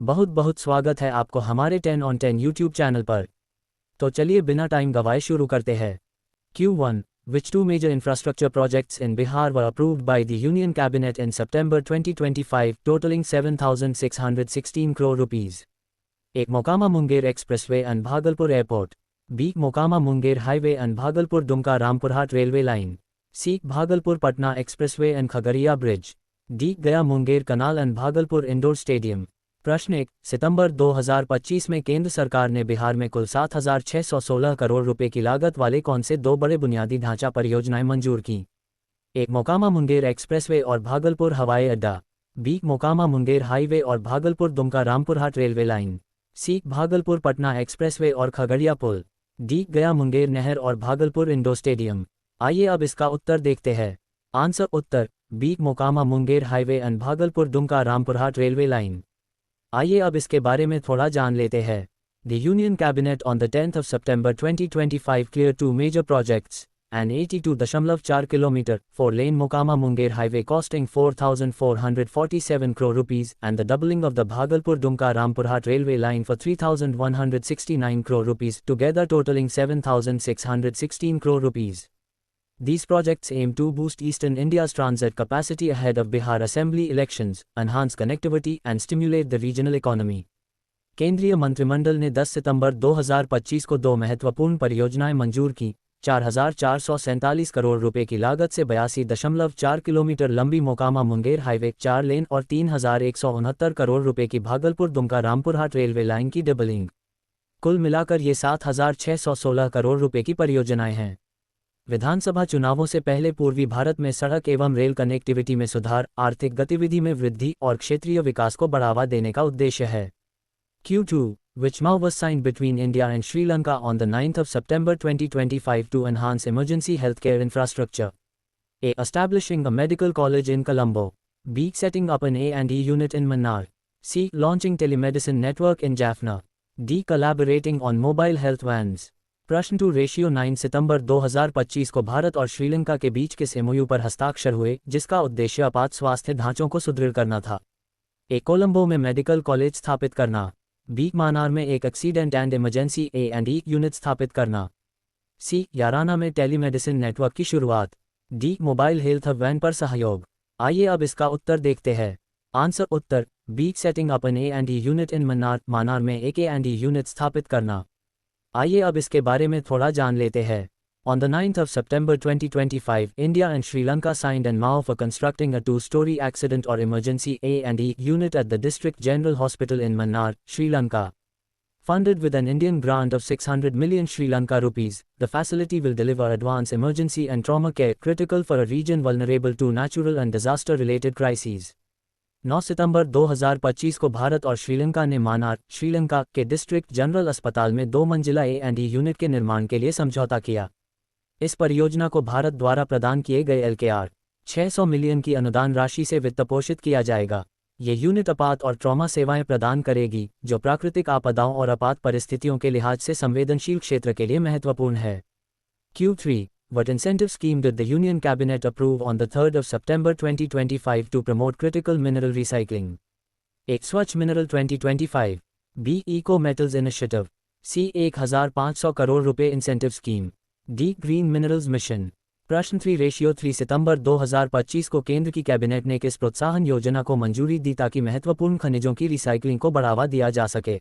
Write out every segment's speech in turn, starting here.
बहुत बहुत स्वागत है आपको हमारे 10 on 10 यूट्यूब चैनल पर। तो चलिए बिना टाइम गवाए शुरू करते हैं। Q1 Which two major infrastructure projects in Bihar were approved by the Union Cabinet in September 2025 totaling 7,616 crore rupees? एक Mokama Munger expressway and Bhagalpur airport. B Mokama Munger highway and Bhagalpur Dumka Rampurhat railway line. C Bhagalpur Patna expressway and Khagaria bridge. D Gaya Munger canal and Bhagalpur indoor stadium. प्रश्न 1 सितंबर 2025 में केंद्र सरकार ने बिहार में कुल 7,616 करोड़ रुपए की लागत वाले कौन से दो बड़े बुनियादी ढांचा परियोजनाएं मंजूर की? एक मोकामा मुंगेर एक्सप्रेसवे और भागलपुर हवाई अड्डा। बी मोकामा मुंगेर हाईवे और Bhagalpur Dumka Rampurhat railway line. C Bhagalpur Patna expressway और खगड़िया पुल। डी गया मुंगेर नहर और भागलपुर इंडोर स्टेडियम। आइए अब इसका उत्तर देखते हैं। आंसर उत्तर B Mokama Munger highway and Bhagalpur Dumka Rampurhat railway line. आइए अब इसके बारे में थोड़ा जान लेते हैं। The Union Cabinet on the 10th of September 2025 cleared two major projects, an 82.4 km 4-lane Mokama Munger highway costing 4,447 crore rupees and the doubling of the Bhagalpur Dumka Rampurhat railway line for 3,169 crore rupees, together totaling 7,616 crore rupees. These projects aim to boost Eastern India's transit capacity ahead of Bihar Assembly elections, enhance connectivity and stimulate the regional economy. केंद्रीय मंत्रिमंडल ने 10 सितंबर 2025 को दो महत्वपूर्ण परियोजनाएं मंजूर की। 4,447 करोड़ रुपए की लागत से 82.4 किलोमीटर लंबी मोकामा मुंगेर हाईवे 4 लेन और 3,169 करोड़ रुपए की भागलपुर दुमका रामपुरहाट रेलवे लाइन की डबलिंग। कुल मिलाकर ये 7,616 करोड़ रुपए की परियोजनाएं हैं। विधानसभा चुनावों से पहले पूर्वी भारत में सड़क एवं रेल कनेक्टिविटी में सुधार, आर्थिक गतिविधि में वृद्धि और क्षेत्रीय विकास को बढ़ावा देने का उद्देश्य है। Q2 Which MoU was signed between India and Sri Lanka on the 9th of September 2025 to enhance emergency healthcare infrastructure? A. Establishing a medical college in Colombo. B. Setting up an A&E unit in Mannar. C. Launching telemedicine network in Jaffna. D. Collaborating on mobile health vans. प्रश्न 2 ratio 9 सितंबर 2025 को भारत और श्रीलंका के बीच किस MOU पर हस्ताक्षर हुए जिसका उद्देश्य आपात स्वास्थ्य ढांचों को सुदृढ़ करना था? ए. कोलंबो में मेडिकल कॉलेज स्थापित करना। बी. मानार में एक accident and emergency A&E unit स्थापित करना। सी. याराना में टेलीमेडिसिन नेटवर्क की शुरुआत। डी. मोबाइल हेल्थ वैन पर सहयोग। आइए अब इसका उत्तर देखते हैं। आंसर उत्तर B. Setting up an A&E unit in Mannar, Mannar में एक A&E यूनिट स्थापित करना। आइए अब इसके बारे में थोड़ा जान लेते हैं। On the 9th of September 2025, India and Sri Lanka signed an MoU for constructing a two-story accident or emergency A&E unit at the District General Hospital in Mannar, Sri Lanka. Funded with an Indian grant of 600 million Sri Lanka rupees, the facility will deliver advanced emergency and trauma care critical for a region vulnerable to natural and disaster-related crises. 9 सितंबर 2025 को भारत और श्रीलंका ने मानार, श्रीलंका के district general अस्पताल में 2 मंजिला A&E unit के निर्माण के लिए समझौता किया। इस परियोजना को भारत द्वारा प्रदान किए गए LKR 600 मिलियन की अनुदान राशि से वित्तपोषित किया जाएगा। ये यूनिट आपात और ट्रॉमा सेवाएं प्रदान करेगी, जो प्राकृतिक आपदाओं और आपात परिस्थितियों के लिहाज से संवेदनशील क्षेत्र के लिए महत्वपूर्ण है। Q3 What incentive scheme did the Union Cabinet approve on the 3rd of September 2025 to promote critical mineral recycling? A. Swachh Mineral 2025. B. Eco Metals Initiative. C. 1,500 crore रुपए incentive scheme. D. Green Minerals Mission. प्रश्न 3 ratio 3 सितंबर 2025 को केंद्र की cabinet ने किस प्रोत्साहन योजना को मंजूरी दी ताकि महत्वपूर्ण खनिजों की रिसाइकलिंग को बढ़ावा दिया जा सके?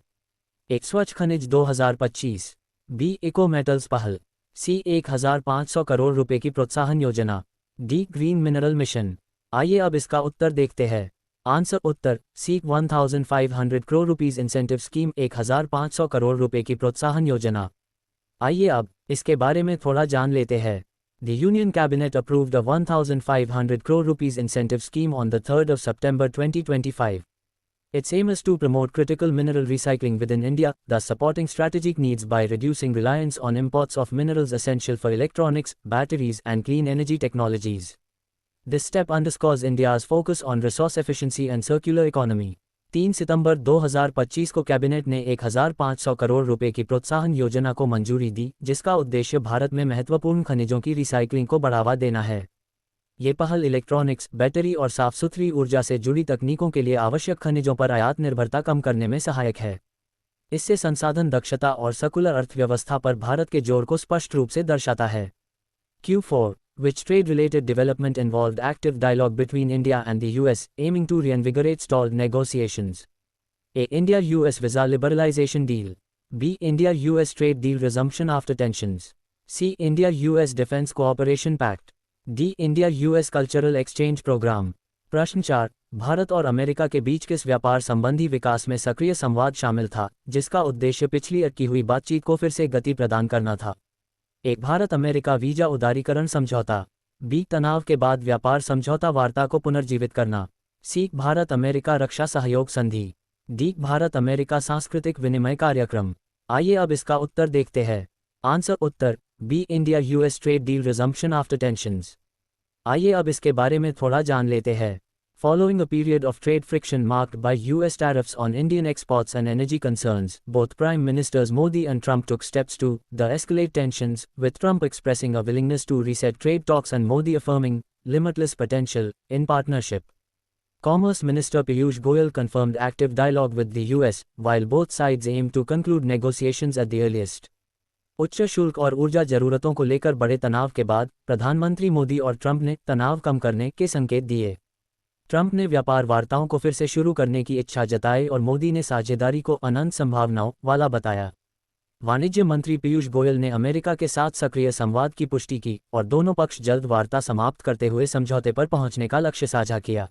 एक स्वच्छ खनिज 2025। बी. इको मेटल्स पहल। सी. 1,500 करोड़ रुपए की प्रोत्साहन योजना। डी. Green mineral mission. आइए अब इसका उत्तर देखते हैं। आंसर उत्तर सी. 1,500 crore rupees incentive scheme 1,500 crore रुपए की प्रोत्साहन योजना। आइए अब इसके बारे में थोड़ा जान लेते हैं। The Union Cabinet approved a 1,500 crore rupees incentive scheme on the 3rd of September 2025. Its aim is to promote critical mineral recycling within India, thus supporting strategic needs by reducing reliance on imports of minerals essential for electronics, batteries, and clean energy technologies. This step underscores India's focus on resource efficiency and circular economy. 3 सितंबर 2025 को cabinet ने 1,500 करोड़ रुपए की प्रोत्साहन योजना को मंजूरी दी, जिसका उद्देश्य भारत में महत्वपूर्ण खनिजों की रिसाइकलिंग को बढ़ावा देना है। ये पहल इलेक्ट्रॉनिक्स, बैटरी और साफ सुथरी ऊर्जा से जुड़ी तकनीकों के लिए आवश्यक खनिजों पर आयात निर्भरता कम करने में सहायक है। इससे संसाधन दक्षता और सर्कुलर अर्थव्यवस्था पर भारत के जोर को स्पष्ट रूप से दर्शाता है। Q4, which trade-related development involved active dialogue between India and the US, aiming to reinvigorate stalled negotiations. A. India-US visa liberalization deal. B. India-US trade deal resumption after tensions. C. India-US Defense Cooperation Pact. D. India-US Cultural Exchange Program. प्रश्न 4, भारत और America के बीच किस व्यापार संबंधी विकास में सक्रिय संवाद शामिल था, जिसका उद्देश्य पिछली अटकी हुई बातचीत को फिर से गति प्रदान करना था? एक, भारत अमेरिका वीजा उदारीकरण समझौता। बी, तनाव के बाद व्यापार समझौता वार्ता को पुनर्जीवित करना। सी, भारत अमेरिका रक्षा सहयोग संधि। डी, भारत अमेरिका सांस्कृतिक विनिमय कार्यक्रम। आइए अब इसका उत्तर देखते हैं। आंसर उत्तर B, India US trade deal resumption after tensions. आइए अब इसके बारे में थोड़ा जान लेते हैं। Following a period of trade friction marked by US tariffs on Indian exports and energy concerns, both Prime Ministers Modi and Trump took steps to de-escalate tensions, with Trump expressing a willingness to reset trade talks and Modi affirming limitless potential in partnership. Commerce Minister Piyush Goyal confirmed active dialogue with the US, while both sides aim to conclude negotiations at the earliest. उच्च शुल्क और ऊर्जा जरूरतों को लेकर बड़े तनाव के बाद प्रधानमंत्री मोदी और ट्रंप ने तनाव कम करने के संकेत दिए। ट्रंप ने व्यापार वार्ताओं को फिर से शुरू करने की इच्छा जताई और मोदी ने साझेदारी को अनंत संभावनाओं वाला बताया। वाणिज्य मंत्री पीयूष गोयल ने अमेरिका के साथ सक्रिय संवाद की पुष्टि की और दोनों पक्ष जल्द वार्ता समाप्त करते हुए समझौते पर पहुंचने का लक्ष्य साझा किया।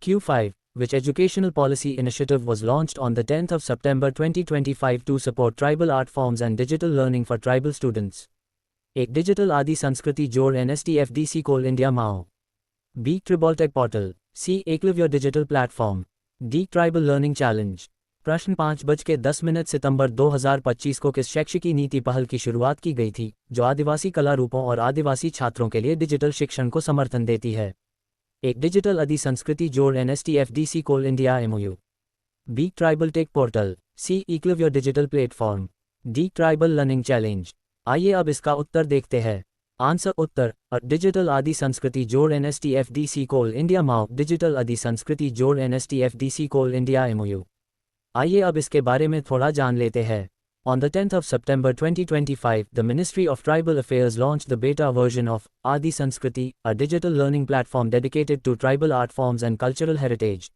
Q5, which educational policy initiative was launched on the 10th of September 2025 to support tribal art forms and digital learning for tribal students? एक, डिजिटल आदि संस्कृति जोड़ NSTFDC कोल इंडिया माओ। B, tribal tech portal. C, Eklavya digital platform. D, tribal learning challenge. प्रश्न 5:10 सितंबर 2025 को किस शैक्षिकी नीति पहल की शुरुआत की गई थी, जो आदिवासी कला रूपों और आदिवासी छात्रों के लिए डिजिटल शिक्षण को समर्थन देती है? एक, डिजिटल आदि संस्कृति जोड़ NSTFDC coal India MOU। B, tribal tech portal. C, Eklavya digital platform. D, tribal learning challenge. आइए अब इसका उत्तर देखते हैं। आंसर उत्तर डिजिटल आदि संस्कृति जोड़ NSTFDC कोल इंडिया माओ। डिजिटल आदि संस्कृति जोड़ NSTFDC कोल इंडिया MOU। आइए अब इसके बारे में थोड़ा जान लेते हैं। On the 10th of September 2025, the Ministry of Tribal Affairs launched the beta version of Adi Sanskriti, a digital learning platform dedicated to tribal art forms and cultural heritage.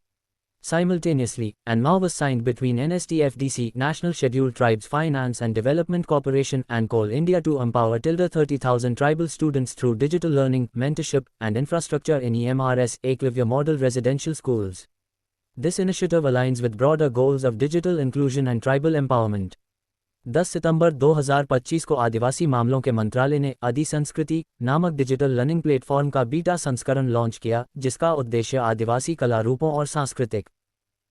Simultaneously, an MOU was signed between NSTFDC, National Scheduled Tribes Finance and Development Corporation, and Coal India to empower 30,000 tribal students through digital learning, mentorship, and infrastructure in EMRS, Eklavya Model Residential Schools. This initiative aligns with broader goals of digital inclusion and tribal empowerment. 10 सितंबर 2025 को आदिवासी मामलों के मंत्रालय ने आदि संस्कृति नामक digital learning platform का beta संस्करण लॉन्च किया, जिसका उद्देश्य आदिवासी कला रूपों और सांस्कृतिक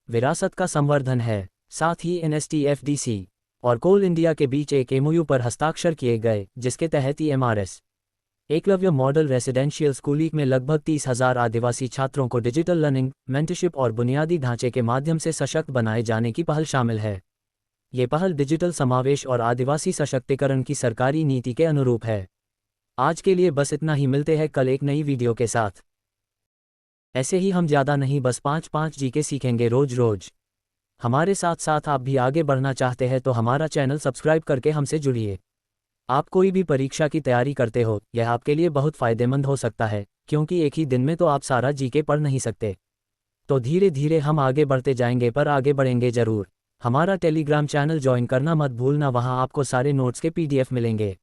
विरासत का संवर्धन है। साथ ही NSTFDC और कोल इंडिया के बीच एक MOU पर हस्ताक्षर किए गए, जिसके तहत EMRS Eklavya model residential school में लगभग 30,000 आदिवासी छात्रों को डिजिटल लर्निंग, मेंटरशिप और बुनियादी ढांचे के माध्यम से सशक्त बनाए जाने की पहल शामिल है। ये पहल डिजिटल समावेश और आदिवासी सशक्तिकरण की सरकारी नीति के अनुरूप है। आज के लिए बस इतना ही, मिलते हैं कल एक नई वीडियो के साथ। ऐसे ही हम ज़्यादा नहीं, बस 5 जीके सीखेंगे रोज रोज। हमारे साथ साथ आप भी आगे बढ़ना चाहते हैं तो हमारा चैनल सब्सक्राइब करके हमसे जुड़िए। आप कोई भी परीक्षा की तैयारी करते हो, यह आपके लिए बहुत फ़ायदेमंद हो सकता है, क्योंकि एक ही दिन में तो आप सारा जीके पढ़ नहीं सकते। तो धीरे धीरे हम आगे बढ़ते जाएंगे, पर आगे बढ़ेंगे ज़रूर। हमारा टेलीग्राम चैनल ज्वाइन करना मत भूलना, वहाँ आपको सारे नोट्स के PDF मिलेंगे।